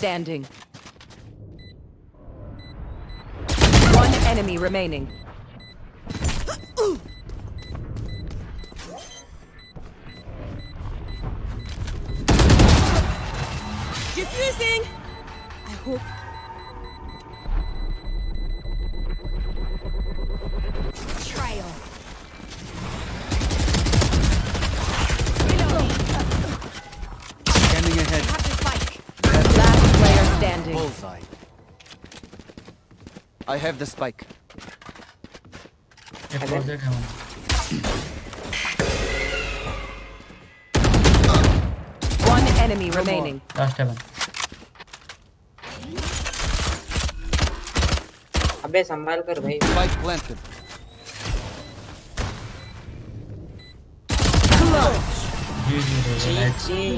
standing. One enemy remaining. Diffusing. I hope. Trial. Scanning ahead. Have the spike. Last player standing. Bullseye. I have the spike. एक closet है वहाँ. One enemy remaining. Last heaven. अबे संभाल कर भाई. Spike planted. GG. जी.